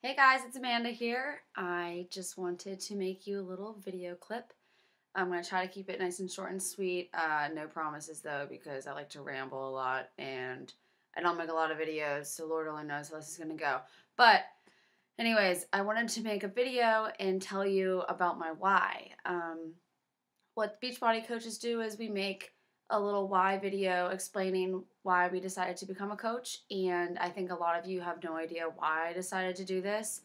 Hey guys, it's Amanda here. I just wanted to make you a little video clip. I'm going to try to keep it nice and short and sweet. No promises though, because I like to ramble a lot and I don't make a lot of videos, so Lord only knows how this is going to go. But anyways, I wanted to make a video and tell you about my why. What Beachbody coaches do is we make a little why video explaining why we decided to become a coach, and I think a lot of you have no idea why I decided to do this,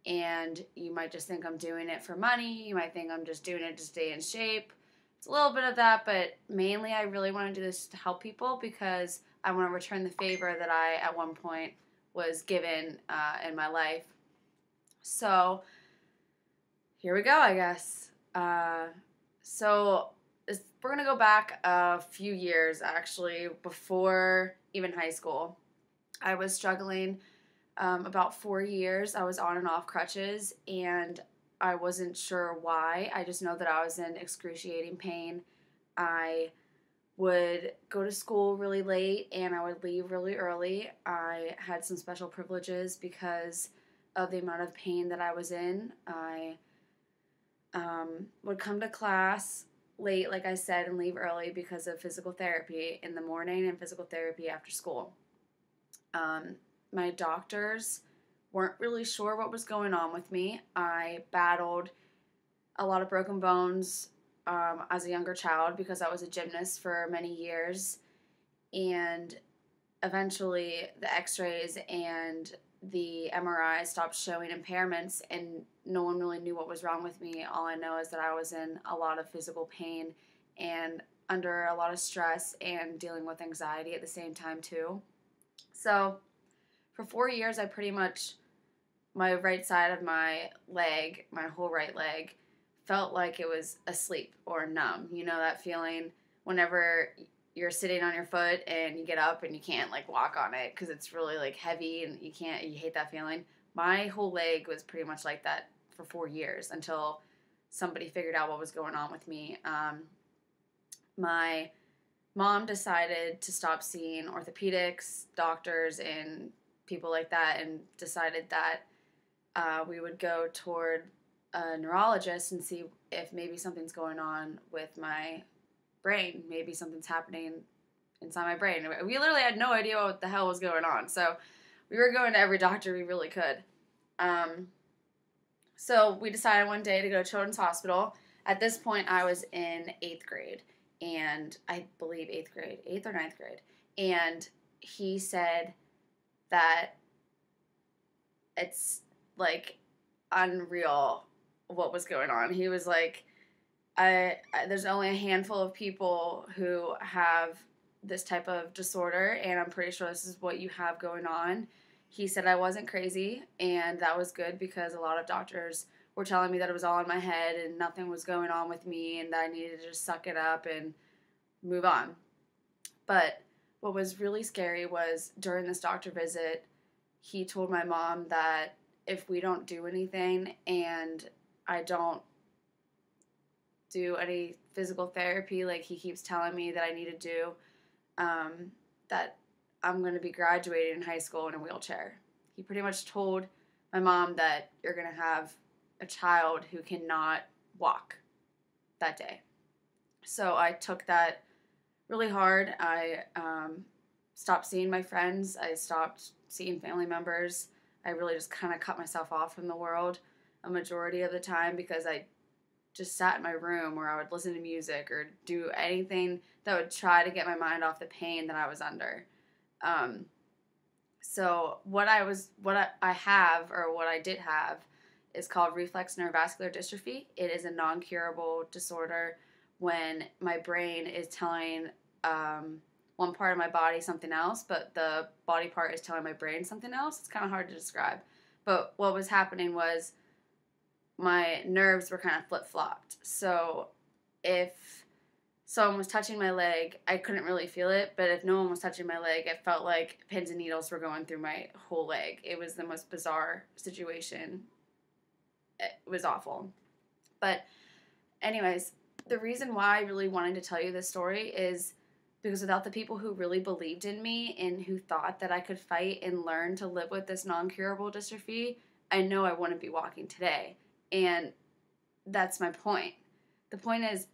and you might just think I'm doing it for money, you might think I'm just doing it to stay in shape. It's a little bit of that, but mainly I really want to do this to help people because I want to return the favor that I at one point was given in my life. So here we go, I guess. So we're going to go back a few years, actually, before even high school. I was struggling about 4 years. I was on and off crutches, and I wasn't sure why. I just know that I was in excruciating pain. I would go to school really late, and I would leave really early. I had some special privileges because of the amount of pain that I was in. I would come to class late, like I said, and leave early because of physical therapy in the morning and physical therapy after school. My doctors weren't really sure what was going on with me. I battled a lot of broken bones as a younger child because I was a gymnast for many years, and eventually the x-rays and the MRI stopped showing impairments, and no one really knew what was wrong with me. All I know is that I was in a lot of physical pain and under a lot of stress and dealing with anxiety at the same time too. So for 4 years, I pretty much, my right side of my leg, my whole right leg, felt like it was asleep or numb. You know that feeling whenever you're sitting on your foot and you get up and you can't like walk on it because it's really like heavy and you hate that feeling. My whole leg was pretty much like that for 4 years until somebody figured out what was going on with me. My mom decided to stop seeing orthopedics, doctors, and people like that, and decided that we would go toward a neurologist and see if maybe something's going on with my brain. Maybe something's happening inside my brain. We literally had no idea what the hell was going on. So we were going to every doctor we really could. So we decided one day to go to Children's Hospital. At this point, I was in 8th grade, and I believe 8th or 9th grade. And he said that it's like unreal what was going on. He was like, there's only a handful of people who have this type of disorder, and I'm pretty sure this is what you have going on. He said I wasn't crazy, and that was good because a lot of doctors were telling me that it was all in my head and nothing was going on with me and that I needed to just suck it up and move on. But what was really scary was during this doctor visit, he told my mom that if we don't do anything and I don't do any physical therapy like he keeps telling me that I need to do, that I'm going to be graduating in high school in a wheelchair. He pretty much told my mom that you're going to have a child who cannot walk that day. So I took that really hard. I stopped seeing my friends. I stopped seeing family members. I really just kind of cut myself off from the world a majority of the time because I just sat in my room where I would listen to music or do anything that would try to get my mind off the pain that I was under. So what I did have is called reflex neurovascular dystrophy. It is a non-curable disorder when my brain is telling one part of my body something else, but the body part is telling my brain something else. It's kind of hard to describe. But what was happening was my nerves were kind of flip-flopped. So if someone was touching my leg, I couldn't really feel it, but if no one was touching my leg, it felt like pins and needles were going through my whole leg. It was the most bizarre situation. It was awful. But anyways, the reason why I really wanted to tell you this story is because without the people who really believed in me and who thought that I could fight and learn to live with this non-curable dystrophy, I know I wouldn't be walking today. And that's my point. The point is,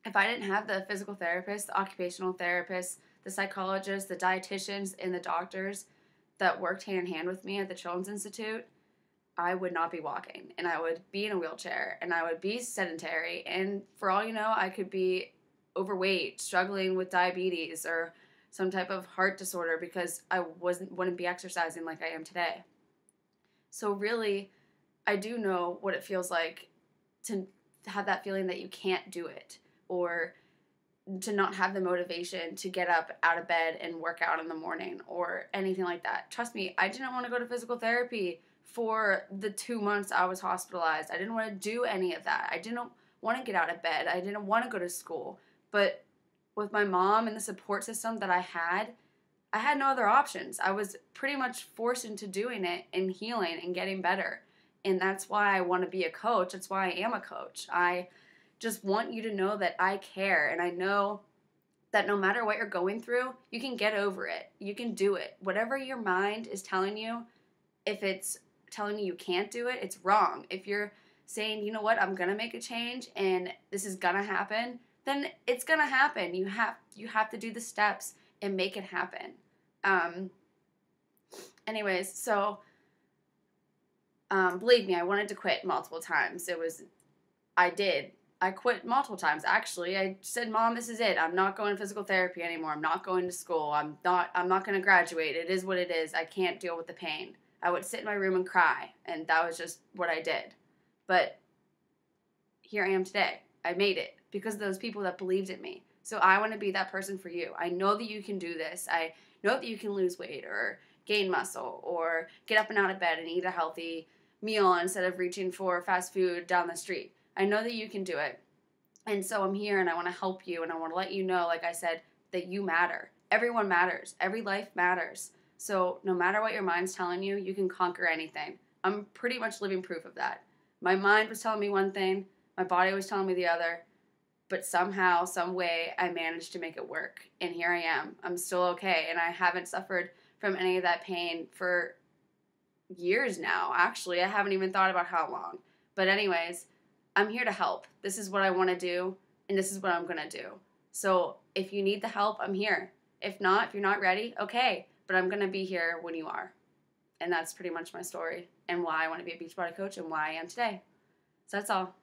if I didn't have the physical therapist, the occupational therapist, the psychologists, the dietitians, and the doctors that worked hand in hand with me at the Children's Institute, I would not be walking, and I would be in a wheelchair, and I would be sedentary, and for all you know, I could be overweight, struggling with diabetes or some type of heart disorder because I wouldn't be exercising like I am today. So really, I do know what it feels like to have that feeling that you can't do it, or to not have the motivation to get up out of bed and work out in the morning or anything like that. Trust me, I didn't want to go to physical therapy for the 2 months I was hospitalized. I didn't want to do any of that. I didn't want to get out of bed. I didn't want to go to school. But with my mom and the support system that I had no other options. I was pretty much forced into doing it and healing and getting better. And that's why I want to be a coach. That's why I am a coach. I just want you to know that I care, and I know that no matter what you're going through, you can get over it. You can do it. Whatever your mind is telling you, if it's telling you you can't do it, it's wrong. If you're saying, you know what, I'm going to make a change and this is going to happen, then it's going to happen. You have to do the steps and make it happen. Anyways, so believe me, I wanted to quit multiple times. I quit multiple times. Actually, I said, Mom, this is it. I'm not going to physical therapy anymore. I'm not going to school. I'm not going to graduate. It is what it is. I can't deal with the pain. I would sit in my room and cry, and that was just what I did. But here I am today. I made it because of those people that believed in me. So I want to be that person for you. I know that you can do this. I know that you can lose weight or gain muscle or get up and out of bed and eat a healthy meal instead of reaching for fast food down the street. I know that you can do it. And so I'm here and I want to help you, and I want to let you know, like I said, that you matter. Everyone matters. Every life matters. So no matter what your mind's telling you, you can conquer anything. I'm pretty much living proof of that. My mind was telling me one thing, my body was telling me the other, but somehow, some way, I managed to make it work. And here I am. I'm still okay, and I haven't suffered from any of that pain for years now. Actually, I haven't even thought about how long. But anyways, I'm here to help. This is what I want to do, and this is what I'm going to do. So if you need the help, I'm here. If not, if you're not ready, okay. But I'm going to be here when you are. And that's pretty much my story and why I want to be a Beachbody coach and why I am today. So that's all.